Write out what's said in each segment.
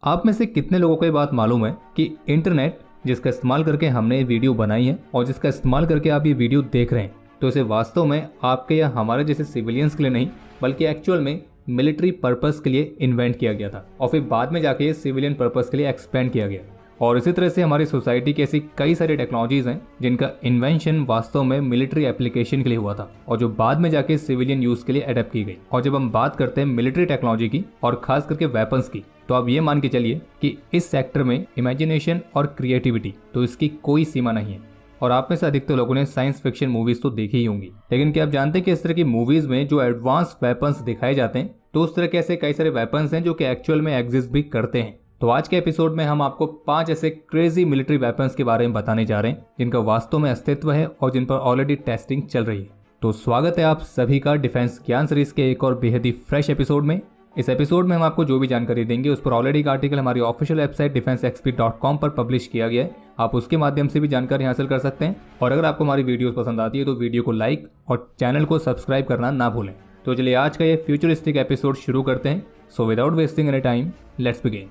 आप में से कितने लोगों को ये बात मालूम है कि इंटरनेट जिसका इस्तेमाल करके हमने ये वीडियो बनाई है और जिसका इस्तेमाल करके आप ये वीडियो देख रहे हैं, तो इसे वास्तव में आपके या हमारे जैसे सिविलियंस के लिए नहीं बल्कि एक्चुअल में मिलिट्री पर्पस के लिए इन्वेंट किया गया था और फिर बाद में जाके सिविलियन पर्पस के लिए एक्सपेंड किया गया। और इसी तरह से हमारी सोसाइटी की ऐसी कई सारी टेक्नोलॉजीज हैं जिनका इन्वेंशन वास्तव में मिलिट्री एप्लीकेशन के लिए हुआ था और जो बाद में जाके सिविलियन यूज के लिए अडेप्ट की गई। और जब हम बात करते हैं मिलिट्री टेक्नोलॉजी की और खास करके वेपन्स की, तो आप ये मान के चलिए कि इस सेक्टर में इमेजिनेशन और क्रिएटिविटी तो इसकी कोई सीमा नहीं है। और आप में से अधिकतर लोगों ने साइंस फिक्शन मूवीज तो देखी ही होंगी, लेकिन क्या आप जानते हैं कि इस तरह की मूवीज में जो एडवांस वेपन्स दिखाए जाते हैं, तो उस तरह के ऐसे कई सारे वेपन्स हैं जो कि एक्चुअल में एग्जिस्ट भी करते हैं। तो आज के एपिसोड में हम आपको 5 ऐसे क्रेजी मिलिट्री वेपन्स के बारे में बताने जा रहे हैं जिनका वास्तव में अस्तित्व है और जिन पर ऑलरेडी टेस्टिंग चल रही है। तो स्वागत है आप सभी का डिफेंस ज्ञान सीरीज के एक और बेहद ही फ्रेश एपिसोड में। इस एपिसोड में हम आपको जो भी जानकारी देंगे उस पर ऑलरेडी एक आर्टिकल हमारी ऑफिशियल वेबसाइट defenseexp.com पर पब्लिश किया गया है। आप उसके माध्यम से भी जानकारी हासिल कर सकते हैं। और अगर आपको हमारी वीडियोस पसंद आती है तो वीडियो को लाइक और चैनल को सब्सक्राइब करना ना भूलें। तो चलिए आज का ये फ्यूचरिस्टिक एपिसोड शुरू करते हैं। So without wasting any time, let's begin.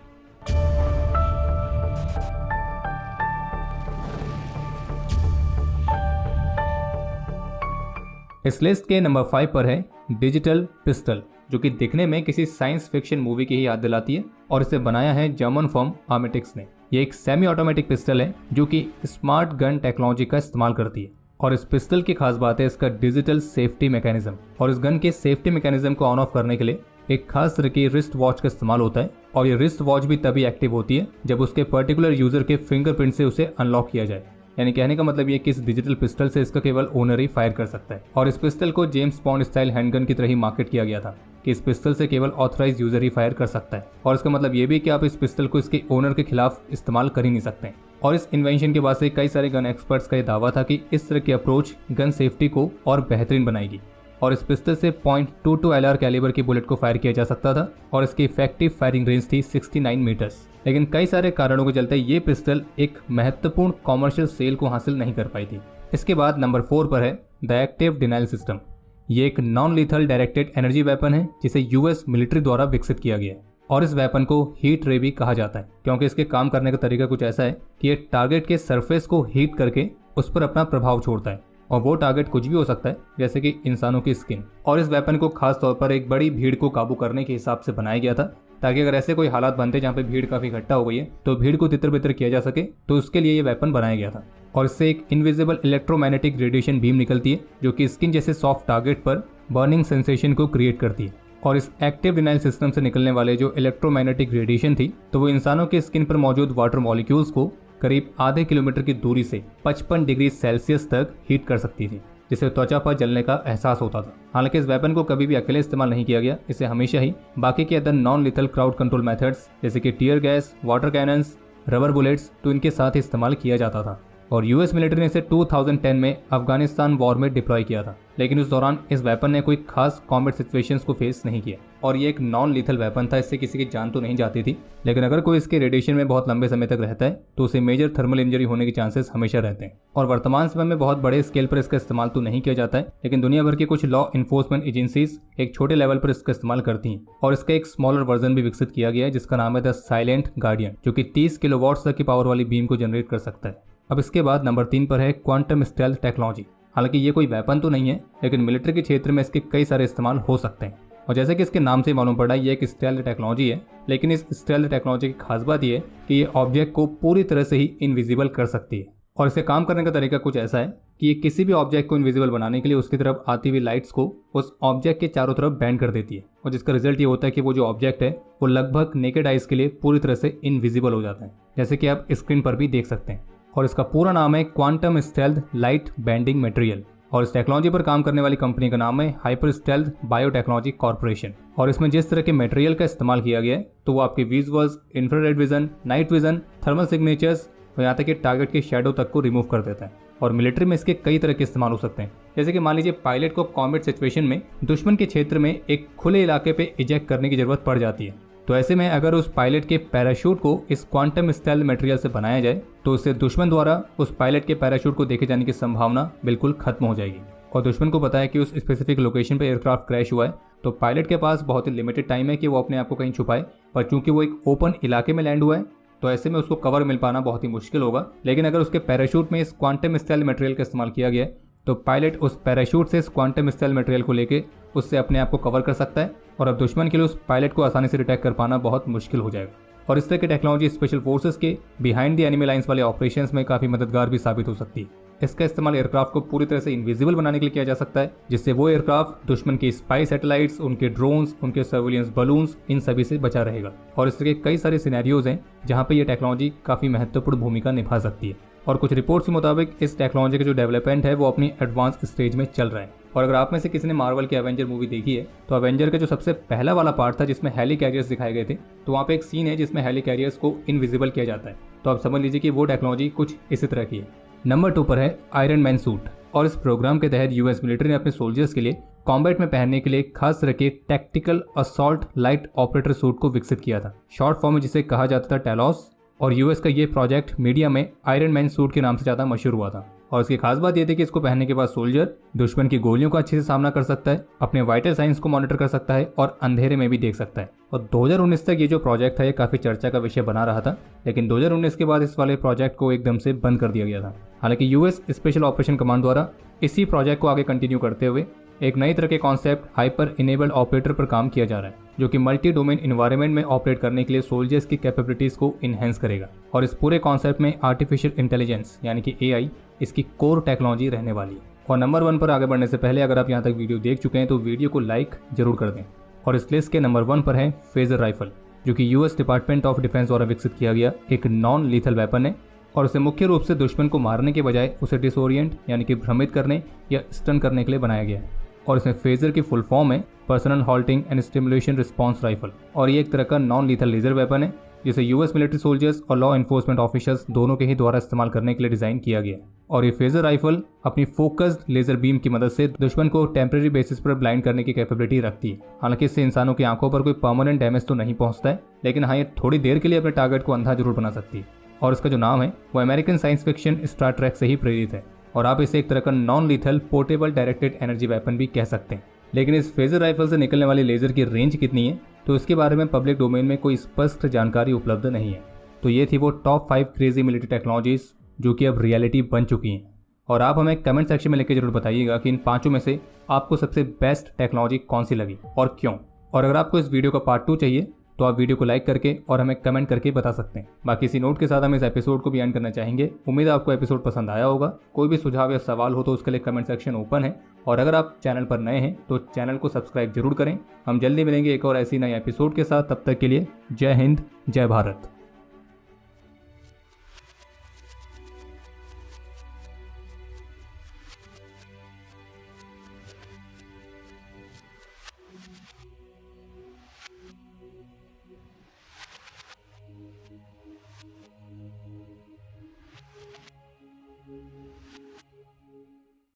इस लिस्ट के नंबर 5 पर है डिजिटल पिस्टल, जो कि दिखने में किसी साइंस फिक्शन मूवी की ही याद दिलाती है और इसे बनाया है जर्मन फर्म आर्मेटिक्स ने। यह एक सेमी ऑटोमेटिक पिस्टल है जो कि स्मार्ट गन टेक्नोलॉजी का इस्तेमाल करती है। और इस पिस्टल की खास बात है इसका डिजिटल सेफ्टी मैकेनिज्म। और इस गन के सेफ्टी मैकेनिज्म को ऑन ऑफ करने के लिए एक खास तरह की रिस्ट वॉच का इस्तेमाल होता है। और ये रिस्ट वॉच भी तभी एक्टिव होती है जब उसके पर्टिकुलर यूजर के फिंगरप्रिंट से उसे अनलॉक किया जाए। यानी कहने का मतलब ये कि इस डिजिटल पिस्टल से इसका केवल ओनर ही फायर कर सकता है। और इस पिस्टल को जेम्स बॉन्ड स्टाइल हैंडगन की तरह ही मार्केट किया गया था कि इस पिस्टल से केवल ऑथराइज यूजर ही फायर कर सकता है। और इसका मतलब ये भी कि आप इस पिस्टल को इसके ओनर के खिलाफ इस्तेमाल कर ही नहीं सकते। और इस इन्वेंशन के बाद से कई सारे गन एक्सपर्ट्स का ये दावा था कि इस तरह की अप्रोच गन सेफ्टी को और बेहतरीन बनाएगी। और इस पिस्टल से .22 LR कैलिबर की बुलेट को फायर किया जा सकता था और इसकी इफेक्टिव फायरिंग रेंज थी 69 मीटर्स। लेकिन कई सारे कारणों के चलते ये पिस्टल एक महत्वपूर्ण कॉमर्शियल सेल को हासिल नहीं कर पाई थी। इसके बाद नंबर 4 पर है द एक्टिव डिनाइल सिस्टम। ये एक non lethal directed energy weapon है जिसे यूएस मिलिट्री द्वारा विकसित किया गया है। और इस वेपन को हीट रे भी कहा जाता है क्योंकि इसके काम करने का तरीका कुछ ऐसा है कि ये टारगेट के सरफेस को हीट करके उस पर अपना प्रभाव छोड़ता है। और वो टारगेट कुछ भी हो सकता है, जैसे कि इंसानों की स्किन। और इस वेपन को खास तौर पर एक बड़ी भीड़ को काबू करने के हिसाब से बनाया गया था, ताकि अगर ऐसे कोई हालात बनते जहाँ पे भीड़ काफी इकट्ठा हो गई है तो भीड़ को तितर बितर किया जा सके, तो उसके लिए ये वेपन बनाया गया था। और इससे एक इनविजिबल इलेक्ट्रोमैग्नेटिक रेडिएशन बीम निकलती है जो कि स्किन जैसे सॉफ्ट टारगेट पर बर्निंग सेंसेशन को क्रिएट करती है। और इस एक्टिव डिनाइल सिस्टम से निकलने वाले जो इलेक्ट्रोमैग्नेटिक रेडिएशन थी, तो वो इंसानों के स्किन पर मौजूद वाटर मॉलिक्यूल्स को करीब आधे किलोमीटर की दूरी से 55 डिग्री सेल्सियस तक हीट कर सकती थी, जिससे त्वचा पर जलने का एहसास होता था। हालांकि इस वेपन को कभी भी अकेले इस्तेमाल नहीं किया गया, इसे हमेशा ही बाकी के other non lethal crowd control methods जैसे कि tear gas, water cannons, rubber bullets, तो इनके साथ ही इस्तेमाल किया जाता था। और यूएस मिलिट्री ने इसे 2010 में अफगानिस्तान वॉर में डिप्लॉय किया था, लेकिन उस दौरान इस वेपन ने कोई खास कॉम्बैट सिचुएशंस को फेस नहीं किया। और ये एक नॉन लीथल वेपन था, इससे किसी की जान तो नहीं जाती थी, लेकिन अगर कोई इसके रेडिएशन में बहुत लंबे समय तक रहता है तो उसे मेजर थर्मल इंजरी होने के चांसेस हमेशा रहते हैं। और वर्तमान समय में बहुत बड़े स्केल पर इसका इस्तेमाल तो नहीं किया जाता है, लेकिन दुनिया भर की कुछ लॉ इन्फोर्समेंट एजेंसीज एक छोटे लेवल पर इसका इस्तेमाल करती हैं। और इसका एक स्मॉलर वर्जन भी विकसित किया गया है जिसका नाम है द साइलेंट गार्डियन, जो कि 30 किलोवाट्स तक की पावर वाली बीम को जनरेट कर सकता है। अब इसके बाद नंबर 3 पर है क्वांटम स्टेल्थ टेक्नोलॉजी। हालांकि ये कोई वेपन तो नहीं है, लेकिन मिलिट्री के क्षेत्र में इसके कई सारे इस्तेमाल हो सकते हैं। और जैसे कि इसके नाम से मालूम पड़ा, ये एक स्टेल्थ टेक्नोलॉजी है, लेकिन इस स्टेल्थ टेक्नोलॉजी की खास बात ये है कि ये ऑब्जेक्ट को पूरी तरह से ही इनविजिबल कर सकती है। और इसे काम करने का तरीका कुछ ऐसा है कि ये किसी भी ऑब्जेक्ट को इनविजिबल बनाने के लिए उसकी तरफ आती हुई लाइट्स को उस ऑब्जेक्ट के चारों तरफ बैंड कर देती है। और जिसका रिजल्ट ये होता है कि वो जो ऑब्जेक्ट है वो लगभग नेकेड आइज के लिए पूरी तरह से इनविजिबल हो जाता है, जैसे कि आप स्क्रीन पर भी देख सकते हैं। और इसका पूरा नाम है quantum stealth light bending material. और इस टेक्नोलॉजी पर काम करने वाली कंपनी का नाम है हाइपर स्टेल्थ बायोटेक्नोलॉजी कॉर्पोरेशन। और इसमें जिस तरह के मटेरियल का इस्तेमाल किया गया है, तो वो आपके visuals, infrared vision, night vision, thermal signatures और यहाँ तक कि टारगेट के शेडो तक को रिमूव कर देता है। और मिलिट्री में इसके कई तरह के इस्तेमाल हो सकते हैं, जैसे कि मान लीजिए पायलट को कॉम्बैट सिचुएशन में दुश्मन के क्षेत्र में एक खुले इलाके पे इजेक्ट करने की जरूरत पड़ जाती है, तो ऐसे में अगर उस पायलट के पैराशूट को इस क्वांटम स्टेल्थ मटेरियल से बनाया जाए तो उससे दुश्मन द्वारा उस पायलट के पैराशूट को देखे जाने की संभावना बिल्कुल खत्म हो जाएगी। और दुश्मन को पता है कि उस स्पेसिफिक लोकेशन पे एयरक्राफ्ट क्रैश हुआ है, तो पायलट के पास बहुत ही लिमिटेड टाइम है कि वो अपने आप को कहीं छुपाए, पर चूंकि वो एक ओपन इलाके में लैंड हुआ है तो ऐसे में उसको कवर मिल पाना बहुत ही मुश्किल होगा। लेकिन अगर उसके पैराशूट में इस क्वांटम स्टाइल मटेरियल का इस्तेमाल किया गया है तो पायलट उस पैराशूट से इस क्वांटम स्टाइल मटेरियल को लेके उससे अपने आप को कवर कर सकता है और अब दुश्मन के लिए उस पायलट को आसानी से डिटेक्ट कर पाना बहुत मुश्किल हो जाएगा। और इस तरह की टेक्नोलॉजी स्पेशल फोर्सेस के बिहाइंड द एनिमी लाइंस वाले ऑपरेशंस में काफ़ी मददगार भी साबित हो सकती है। इसका इस्तेमाल एयरक्राफ्ट को पूरी तरह से इनविजिबल बनाने के लिए किया जा सकता है, जिससे वो एयरक्राफ्ट दुश्मन की स्पाई सैटेलाइट्स, उनके ड्रोन्स, उनके सर्विलियंस बलून्स, इन सभी से बचा रहेगा। और इस तरह के कई सारे सिनेरियोज हैं जहाँ पे ये टेक्नोलॉजी काफ़ी महत्वपूर्ण भूमिका निभा सकती है। और कुछ रिपोर्ट्स के मुताबिक इस टेक्नोलॉजी का जो डेवलपमेंट है वो अपनी एडवांस स्टेज में चल रहा है। और अगर आप में से किसी ने मार्वल की एवेंजर मूवी देखी है तो एवेंजर का जो सबसे पहला वाला पार्ट था जिसमें हेली कैरियर्स दिखाए गए थे, तो वहाँ पे एक सीन है जिसमें हेली कैरियर्स को इनविजिबल किया जाता है। तो आप समझ लीजिए कि वो टेक्नोलॉजी कुछ इसी तरह की है। नंबर 2 पर है आयरन मैन सूट। और इस प्रोग्राम के तहत यूएस मिलिट्री ने अपने सोल्जर्स के लिए कॉम्बैट में पहनने के लिए खास तरह के tactical assault light operator suit को विकसित किया था, शॉर्ट फॉर्म में जिसे कहा जाता था टेलॉस। और यूएस का ये प्रोजेक्ट मीडिया में आयरन मैन सूट के नाम से ज़्यादा मशहूर हुआ था। और इसकी खास बात यह थी कि इसको पहनने के बाद सोल्जर दुश्मन की गोलियों का अच्छे से सामना कर सकता है, अपने वाइटल साइंस को मॉनिटर कर सकता है और अंधेरे में भी देख सकता है। और 2019 तक ये जो प्रोजेक्ट था ये काफ़ी चर्चा का विषय बना रहा था, लेकिन 2019 के बाद इस वाले प्रोजेक्ट को एकदम से बंद कर दिया गया था। हालांकि यूएस स्पेशल ऑपरेशन कमांड द्वारा इसी प्रोजेक्ट को आगे कंटिन्यू करते हुए एक नई तरह के कॉन्सेप्ट हाइपर इनेबल्ड ऑपरेटर पर काम किया जा रहा है, जो कि मल्टी डोमेन इन्वायरमेंट में ऑपरेट करने के लिए सोल्जर्स की कैपेबिलिटीज को इनहेंस करेगा। और इस पूरे कॉन्सेप्ट में आर्टिफिशियल इंटेलिजेंस यानी कि एआई इसकी कोर टेक्नोलॉजी रहने वाली है। और नंबर 1 पर आगे बढ़ने से पहले अगर आप यहाँ तक वीडियो देख चुके हैं तो वीडियो को लाइक जरूर कर दें। और इस लिस्ट के नंबर 1 पर है फेजर राइफल, जो कि यूएस डिपार्टमेंट ऑफ डिफेंस द्वारा विकसित किया गया एक नॉन लीथल वेपन है। और इसे मुख्य रूप से दुश्मन को मारने के बजाय उसे डिसोरिएंट यानी कि भ्रमित करने या स्टन करने के लिए बनाया गया है। और इसमें फेजर की फुल फॉर्म है personal halting and stimulation response rifle. और ये एक तरह का नॉन लीथल लेजर वेपन है जिसे यूएस मिलिट्री सोल्जर्स और लॉ एनफोर्समेंट ऑफिसर्स दोनों के ही द्वारा इस्तेमाल करने के लिए डिजाइन किया गया है। और ये फेजर राइफल अपनी फोकस्ड लेजर बीम की मदद से दुश्मन को टेम्परेरी बेसिस पर ब्लाइंड करने की कैपेबिलिटी रखती है। हालांकि इससे इंसानों की आंखों पर कोई परमानेंट डैमेज तो नहीं पहुंचता है, लेकिन हाँ ये थोड़ी देर के लिए अपने टारगेट को अंधा जरूर बना सकती है। और इसका जो नाम है वो American science fiction Star Trek से ही प्रेरित है। और आप इसे एक तरह का non lethal portable directed energy weapon भी कह सकते हैं। लेकिन इस फेजर राइफल से निकलने वाली लेजर की रेंज कितनी है तो इसके बारे में पब्लिक डोमेन में कोई स्पष्ट जानकारी उपलब्ध नहीं है। तो ये थी वो टॉप 5 क्रेजी मिलिट्री टेक्नोलॉजीज जो कि अब रियलिटी बन चुकी हैं। और आप हमें कमेंट सेक्शन में लिख के जरूर बताइएगा कि इन 5 में से आपको सबसे बेस्ट टेक्नोलॉजी कौन सी लगी और क्यों। और अगर आपको इस वीडियो का पार्ट 2 चाहिए तो आप वीडियो को लाइक करके और हमें कमेंट करके बता सकते हैं। बाकी इसी नोट के साथ हम इस एपिसोड को भी एंड करना चाहेंगे। उम्मीद है आपको एपिसोड पसंद आया होगा। कोई भी सुझाव या सवाल हो तो उसके लिए कमेंट सेक्शन ओपन है। और अगर आप चैनल पर नए हैं तो चैनल को सब्सक्राइब जरूर करें। हम जल्दी मिलेंगे एक और ऐसी नई एपिसोड के साथ। तब तक के लिए जय हिंद, जय भारत।